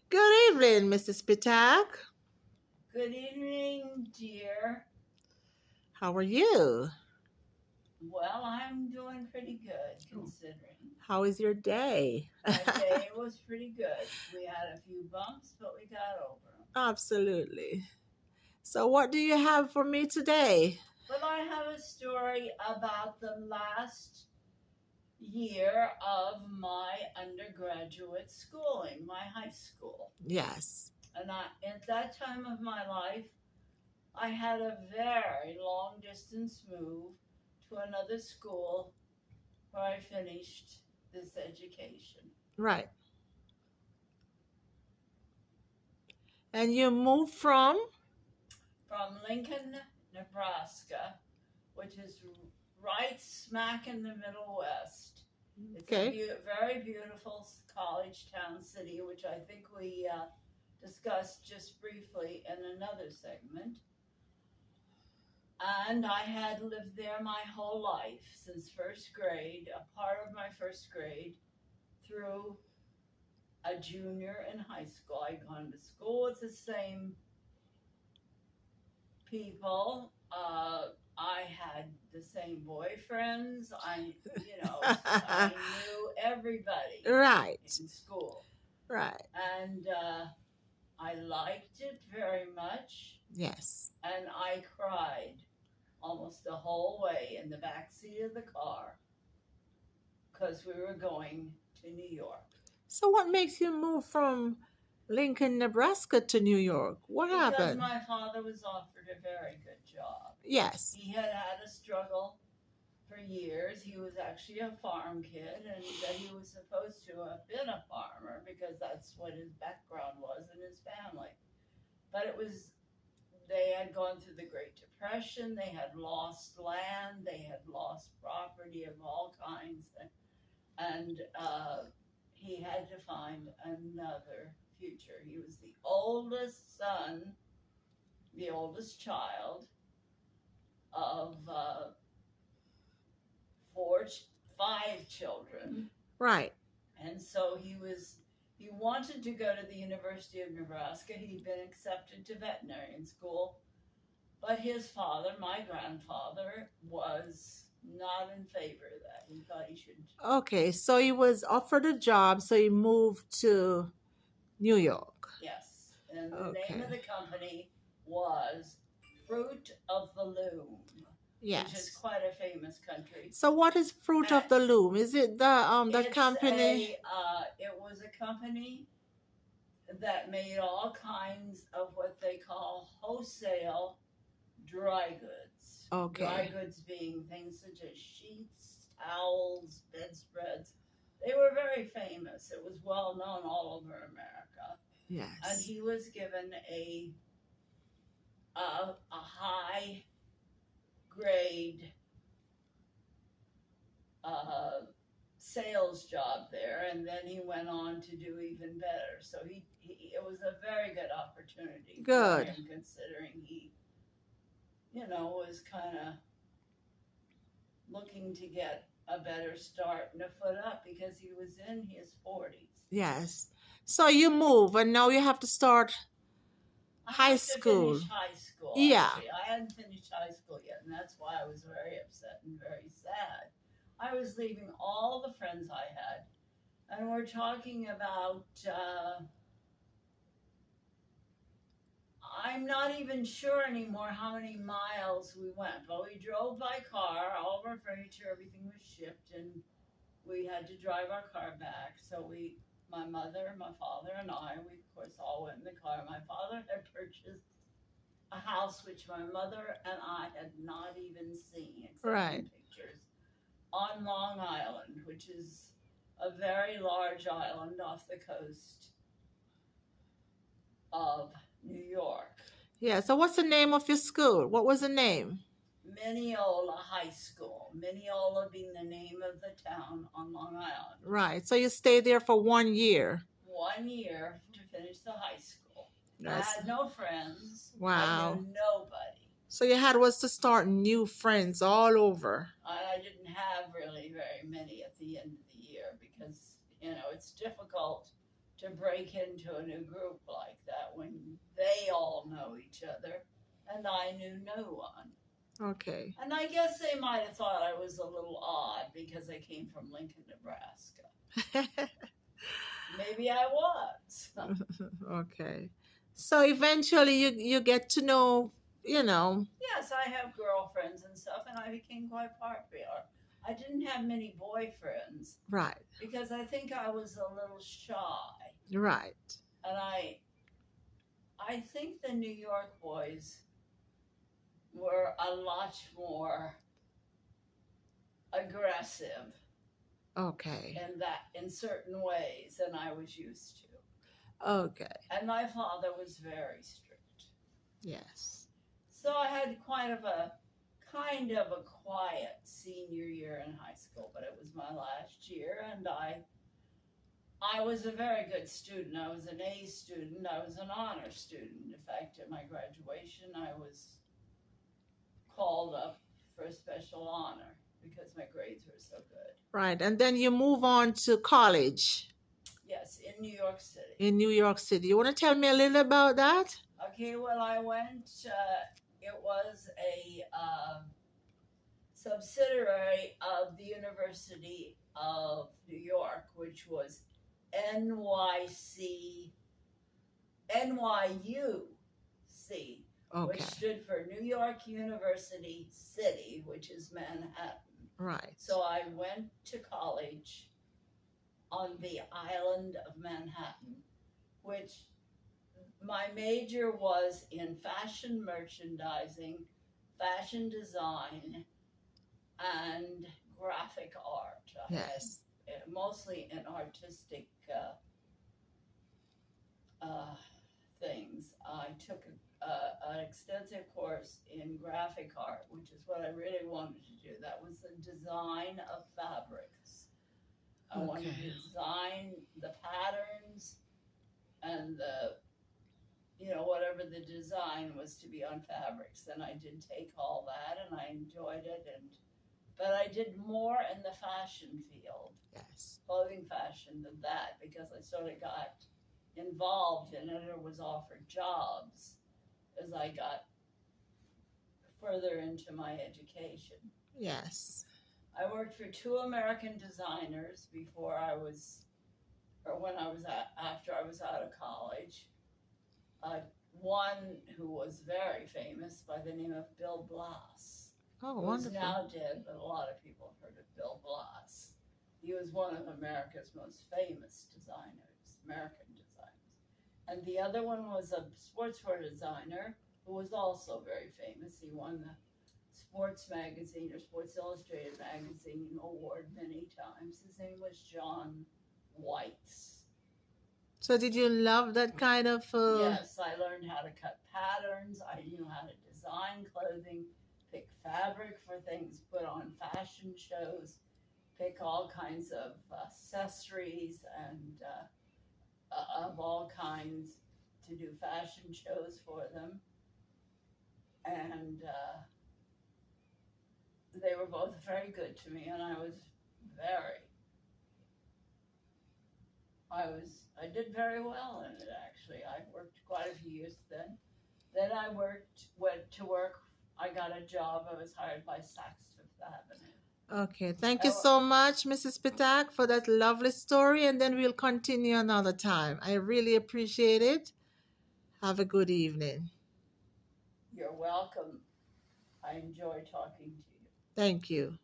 Good evening, Mrs. Pitak. Good evening, dear. How are you? Well, I'm doing pretty good considering. How is your day? My day was pretty good. We had a few bumps, but we got over them. Absolutely. So, what do you have for me today? But I have a story about the last year of my undergraduate schooling, my high school. Yes. And at that time of my life, I had a very long distance move to another school where I finished this education. Right. And you moved from? From Lincoln, Nebraska, which is right smack in the Middle West. It's a Okay. very beautiful college town city, which I think we discussed just briefly in another segment. And I had lived there my whole life since first grade, a part of my first grade, through a junior in high school. I'd gone to school with the same people. I had the same boyfriends. I knew everybody Right. in school. Right. And I liked it very much. Yes. And I cried almost the whole way in the back seat of the car because we were going to New York. So, what makes you move from Lincoln, Nebraska to New York? What Because happened? my father was offered a very good job. Yes. He had had a struggle for years. He was actually a farm kid, and he was supposed to have been a farmer because that's what his background was in his family. But they had gone through the Great Depression, they had lost land, they had lost property of all kinds, and he had to find another future. He was the oldest son, the oldest child of five children. Right. And so he wanted to go to the University of Nebraska. He'd been accepted to veterinarian school, but his father, my grandfather, was not in favor of that. He thought he should. Okay. So, he was offered a job, so he moved to New York. Yes. And the Okay. name of the company was Fruit of the Loom. Yes. Which is quite a famous country. So, what is Fruit of the Loom? Is it the company? It was a company that made all kinds of what they call wholesale dry goods. Okay. Dry goods being things such as sheets, towels, bedspreads. They were very famous. It was well known all over America. Yes. And he was given a high grade sales job there, and then he went on to do even better. So it was a very good opportunity. Good. For him, considering he, was kind of looking to get a better start and a foot up because he was in his 40s. Yes. So you move, and now you have to start high school. To finish high school. Yeah. Actually. I hadn't finished high school yet, and that's why I was very upset and very sad. I was leaving all the friends I had, and we're talking about, I'm not even sure anymore how many miles we went, but we drove by car, all of our furniture, everything was shipped, and we had to drive our car back. So my mother, my father, and I, we of course all went in the car. My father had purchased a house which my mother and I had not even seen, except in pictures, on Long Island, which is a very large island off the coast of New York. Yeah, so what's the name of your school? What was the name? Mineola High School. Mineola being the name of the town on Long Island. Right, so you stayed there for 1 year. 1 year to finish the high school. Yes. I had no friends. Wow. I knew nobody. So you had was to start new friends all over. I didn't have really very many at the end of the year because, it's difficult to to break into a new group like that when they all know each other and I knew no one. Okay. And I guess they might have thought I was a little odd because I came from Lincoln, Nebraska. Maybe I was. Okay. So eventually you get to know, you know, Yes, I have girlfriends and stuff, and I became quite popular. I didn't have many boyfriends right. because I think I was a little shy. Right. And I think the New York boys were a lot more aggressive Okay. in certain ways than I was used to. Okay. And my father was very strict. Yes. So I had kind of a quiet senior year in high school, but it was my last year, and I was a very good student. I was an A student. I was an honor student. In fact, at my graduation, I was called up for a special honor because my grades were so good. Right. And then you move on to college Yes, in New York City. in New York City. You want to tell me a little about that? Okay, well, I went, it was a subsidiary of the University of New York, which was NYC, NYUC, which Okay. stood for New York University City, which is Manhattan. Right. So I went to college on the island of Manhattan, which my major was in fashion merchandising, fashion design, and graphic art. I Yes. had mostly in artistic things. I took an extensive course in graphic art, which is what I really wanted to do. That was the design of fabrics. I wanted Okay. to design the patterns and whatever the design was to be on fabrics. And I did take all that and I enjoyed it. But I did more in the fashion field, Yes. clothing fashion, than that because I sort of got involved in it or was offered jobs as I got further into my education. Yes. I worked for two American designers after I was out of college. One who was very famous by the name of Bill Blass, Oh, who is wonderful. now dead, but a lot of people have heard of Bill Blass. He was one of America's most famous designers, American designers. And the other one was a sportswear designer who was also very famous. He won the Sports Magazine or Sports Illustrated Magazine award many times. His name was John Whites. So did you love that kind of Yes, I learned how to cut patterns. I knew how to design clothing, pick fabric for things, put on fashion shows, pick all kinds of accessories and of all kinds to do fashion shows for them. And they were both very good to me, and I did very well in it, actually. I worked quite a few years then. Then went to work. I got a job. I was hired by Saks Fifth Avenue. Okay, thank I, you wo- so much, Mrs. Pitak, for that lovely story, and then we'll continue another time. I really appreciate it. Have a good evening. you're welcome. I enjoy talking to you. Thank you.